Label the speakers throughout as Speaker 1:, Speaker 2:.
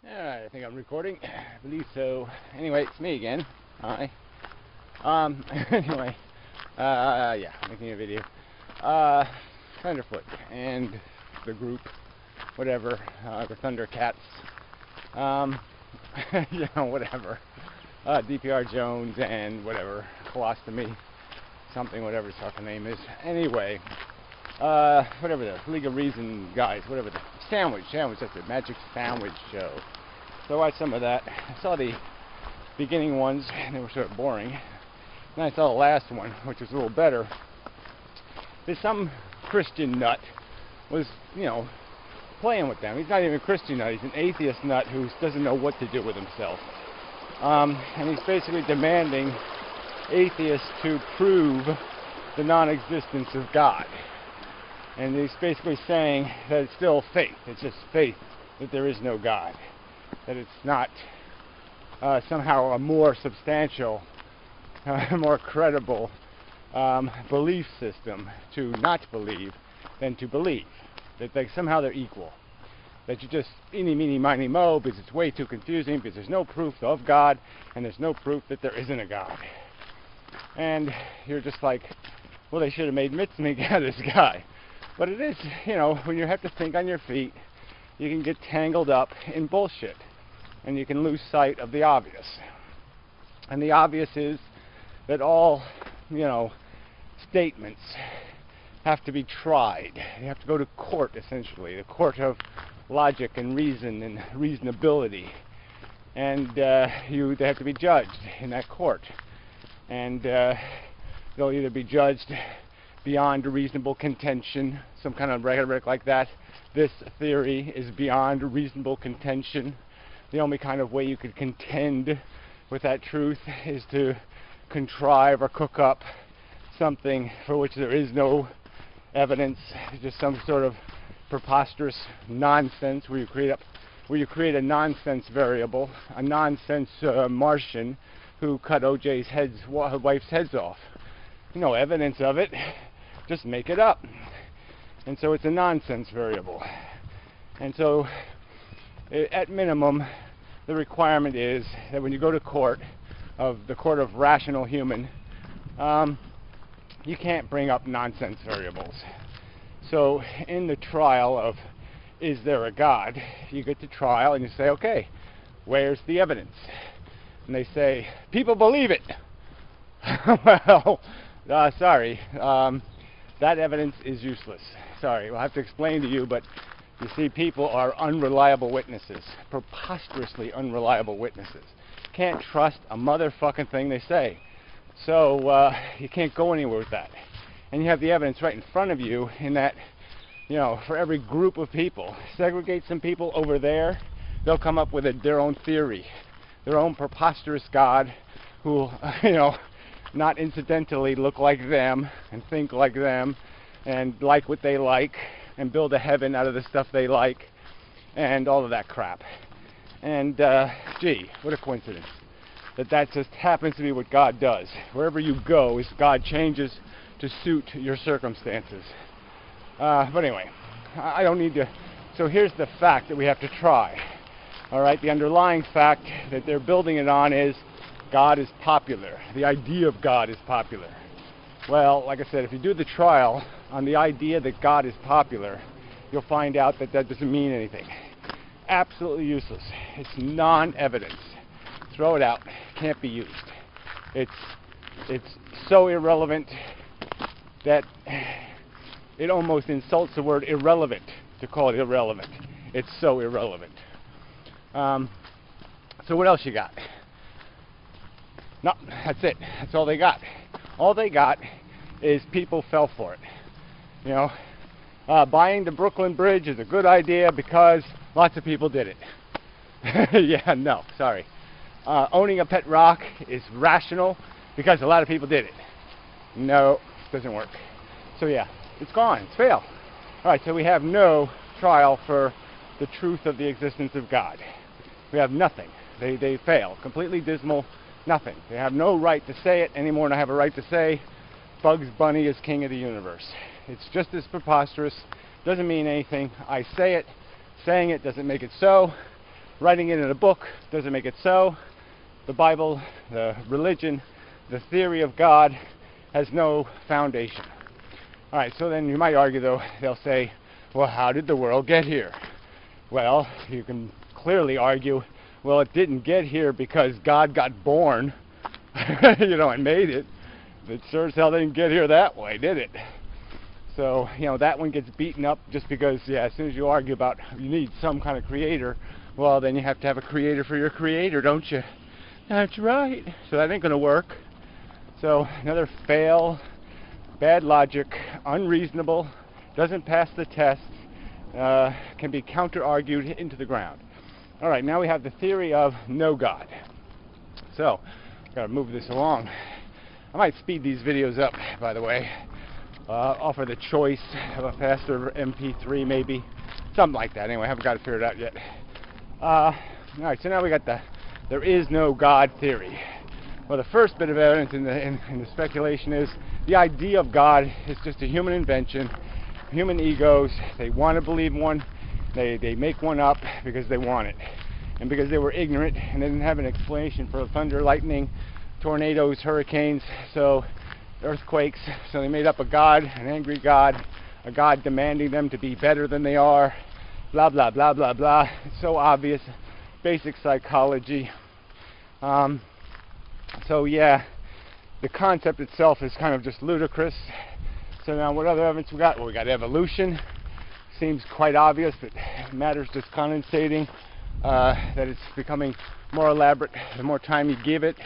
Speaker 1: I think I'm recording. I believe so. Anyway, it's me again. Hi. Anyway, yeah, making a video. Thunderfoot and the group, whatever, the Thundercats. Whatever. DPR Jones and whatever, Colostomy, something, whatever his fucking name is. Anyway, whatever the League of Reason guys, whatever the sandwich, that's it, Magic Sandwich Show. So I watched some of that. I saw the beginning ones, and they were sort of boring. Then I saw the last one, which was a little better. There's some Christian nut was, playing with them. He's not even a Christian nut. He's an atheist nut who doesn't know what to do with himself. And he's basically demanding atheists to prove the non-existence of God. And he's basically saying that it's still faith. It's just faith that there is no God. That it's not somehow a more substantial, more credible belief system to not believe than to believe. That somehow they're equal. That you just eeny, meeny, miny, mo, because it's way too confusing, because there's no proof of God, and there's no proof that there isn't a God. And you're just like, well, they should have made mincemeat out of this guy. But it is, when you have to think on your feet, you can get tangled up in bullshit. And you can lose sight of the obvious. And the obvious is that all, statements have to be tried. You have to go to court, essentially. The court of logic and reason and reasonability. And they have to be judged in that court. And they'll either be judged beyond reasonable contention, some kind of rhetoric like that. This theory is beyond reasonable contention. The only kind of way you could contend with that truth is to contrive or cook up something for which there is no evidence, just some sort of preposterous nonsense where you create a nonsense variable, a nonsense Martian who cut O.J.'s wife's heads off. No evidence of it, just make it up. And so it's a nonsense variable. And so, at minimum, the requirement is that when you go to court, the court of rational human, you can't bring up nonsense variables. So in the trial of, is there a God, you get to trial and you say, okay, where's the evidence? And they say, people believe it. Well, sorry, that evidence is useless. Sorry, we'll have to explain to you, but you see, people are unreliable witnesses, preposterously unreliable witnesses. Can't trust a motherfucking thing they say. So you can't go anywhere with that. And you have the evidence right in front of you in that, for every group of people, segregate some people over there, they'll come up with their own theory, their own preposterous God who, not incidentally look like them and think like them and like what they like and build a heaven out of the stuff they like and all of that crap. And gee, what a coincidence that just happens to be what God does. Wherever you go, God changes to suit your circumstances. But anyway, I don't need to. So here's the fact that we have to try. All right, the underlying fact that they're building it on is God is popular. The idea of God is popular. Well, like I said, if you do the trial on the idea that God is popular, you'll find out that doesn't mean anything. Absolutely useless. It's non-evidence. Throw it out. Can't be used. It's so irrelevant that it almost insults the word irrelevant to call it irrelevant. It's so irrelevant. So what else you got? No, that's it. That's all they got. All they got is people fell for it. Buying the Brooklyn Bridge is a good idea because lots of people did it. Yeah, no, sorry. Owning a pet rock is rational because a lot of people did it. No, it doesn't work. So yeah, it's gone. It's failed. All right, so we have no trial for the truth of the existence of God. We have nothing. They fail. Completely dismal. Nothing. They have no right to say it any more than I have a right to say Bugs Bunny is king of the universe. It's just as preposterous. Doesn't mean anything. I say it. Saying it doesn't make it so. Writing it in a book doesn't make it so. The Bible, the religion, the theory of God has no foundation. All right, so then you might argue, though, they'll say, well, how did the world get here? Well, you can clearly argue, well, it didn't get here because God got born, and made it. It sure as hell didn't get here that way, did it? So, that one gets beaten up just because, as soon as you argue about you need some kind of creator, well, then you have to have a creator for your creator, don't you? That's right. So that ain't going to work. So another fail, bad logic, unreasonable, doesn't pass the test, can be counter-argued into the ground. All right, now we have the theory of no God. So, got to move this along. I might speed these videos up, by the way. Offer the choice of a faster MP3, maybe. Something like that. Anyway, I haven't got it figured out yet. All right, so now we got the there is no God theory. Well, the first bit of evidence in the speculation is the idea of God is just a human invention. Human egos, they want to believe one, they make one up because they want it. And because they were ignorant and they didn't have an explanation for thunder, lightning, tornadoes, hurricanes, so earthquakes, so they made up a God, an angry God, a God demanding them to be better than they are, blah, blah, blah, blah, blah. It's so obvious, basic psychology. So yeah, the concept itself is kind of just ludicrous. So now what other evidence we got? Well, we got evolution. Seems quite obvious that matter's just condensating, that it's becoming more elaborate. The more time you give it,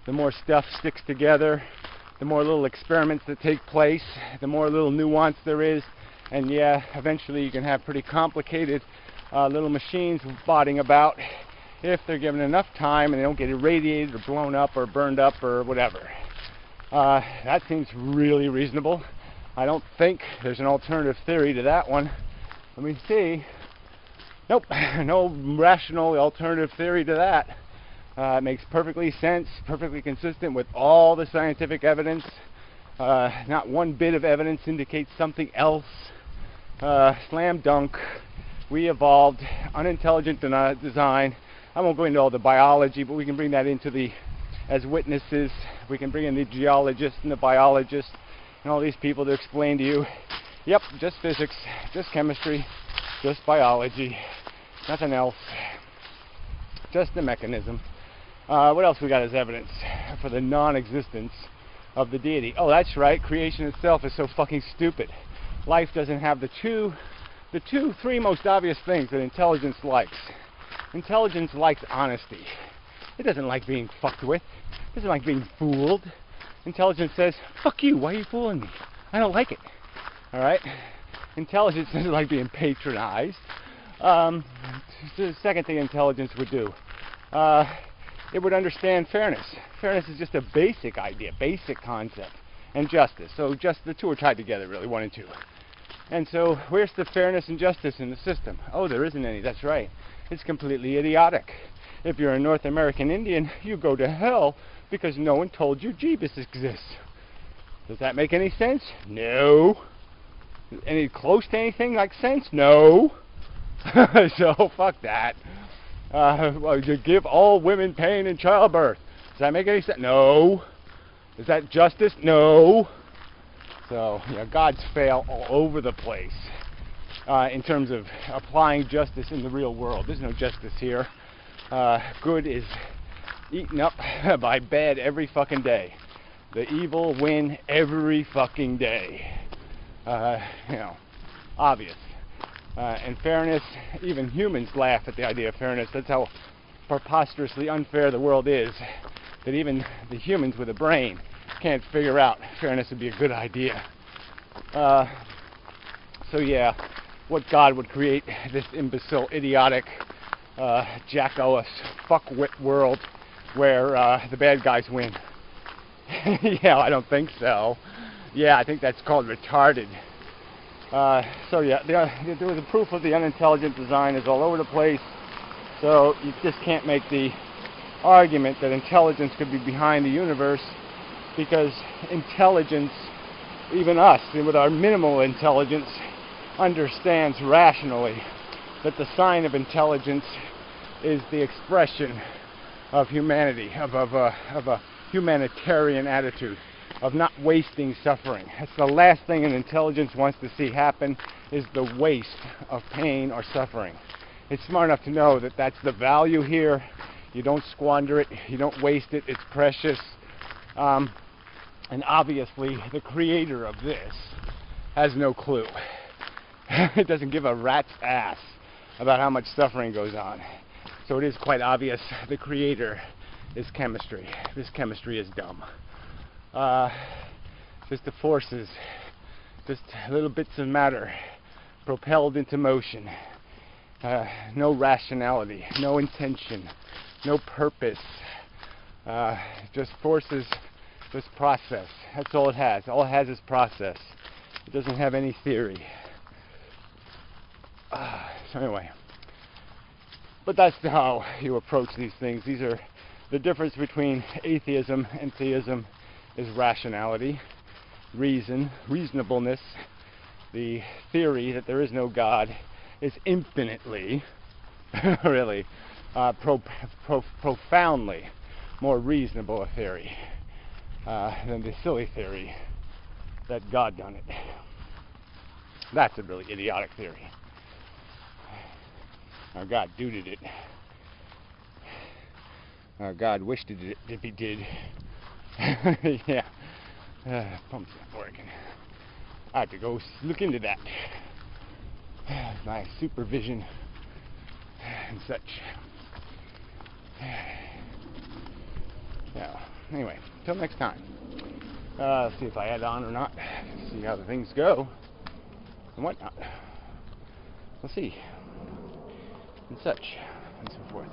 Speaker 1: the more stuff sticks together, the more little experiments that take place, the more little nuance there is, and eventually you can have pretty complicated little machines botting about if they're given enough time and they don't get irradiated or blown up or burned up or whatever. That seems really reasonable. I don't think there's an alternative theory to that one. Let me see. Nope, no rational alternative theory to that. It makes perfectly sense, perfectly consistent with all the scientific evidence. Not one bit of evidence indicates something else. Slam dunk. We evolved unintelligent design. I won't go into all the biology, but we can bring that into as witnesses. We can bring in the geologists and the biologists and all these people to explain to you, yep, just physics, just chemistry, just biology, nothing else, just the mechanism. What else we got as evidence for the non-existence of the deity? Oh, that's right, creation itself is so fucking stupid. Life doesn't have the three most obvious things that intelligence likes. Intelligence likes honesty. It doesn't like being fucked with. It doesn't like being fooled. Intelligence says, fuck you, why are you fooling me? I don't like it. Alright? Intelligence doesn't like being patronized. The second thing intelligence would do, it would understand fairness. Fairness is just a basic idea, basic concept. And justice. So just the two are tied together, really, one and two. And so where's the fairness and justice in the system? Oh, there isn't any, that's right. It's completely idiotic. If you're a North American Indian, you go to hell because no one told you Jeebus exists. Does that make any sense? No. Any close to anything like sense? No. So fuck that. Well, you give all women pain in childbirth. Does that make any sense? No. Is that justice? No. So, gods fail all over the place in terms of applying justice in the real world. There's no justice here. Good is eaten up by bad every fucking day. The evil win every fucking day. Obvious. And fairness, even humans laugh at the idea of fairness. That's how preposterously unfair the world is, that even the humans with a brain can't figure out fairness would be a good idea. So what God would create this imbecile, idiotic, jacko-us, fuckwit world where the bad guys win? I don't think so. I think that's called retarded. The proof of the unintelligent design is all over the place, so you just can't make the argument that intelligence could be behind the universe, because intelligence, even us, with our minimal intelligence, understands rationally that the sign of intelligence is the expression of humanity, of a humanitarian attitude, of not wasting suffering. That's the last thing an intelligence wants to see happen, is the waste of pain or suffering. It's smart enough to know that that's the value here. You don't squander it, you don't waste it, it's precious. And obviously the creator of this has no clue. It doesn't give a rat's ass about how much suffering goes on. So it is quite obvious the creator is chemistry. This chemistry is dumb. Just the forces, just little bits of matter propelled into motion. No rationality, no intention, no purpose. Just forces, just process. That's all it has. All it has is process. It doesn't have any theory. So anyway, but that's how you approach these things. These are the difference between atheism and theism is rationality, reason, reasonableness. The theory that there is no God is infinitely, really, profoundly more reasonable a theory than the silly theory that God done it. That's a really idiotic theory. Now God did it. God wished it if he did. Yeah. Pump's not working. I have to go look into that. My supervision and such. Yeah. Anyway, until next time. See if I add on or not. See how the things go and whatnot. We'll see. And such and so forth.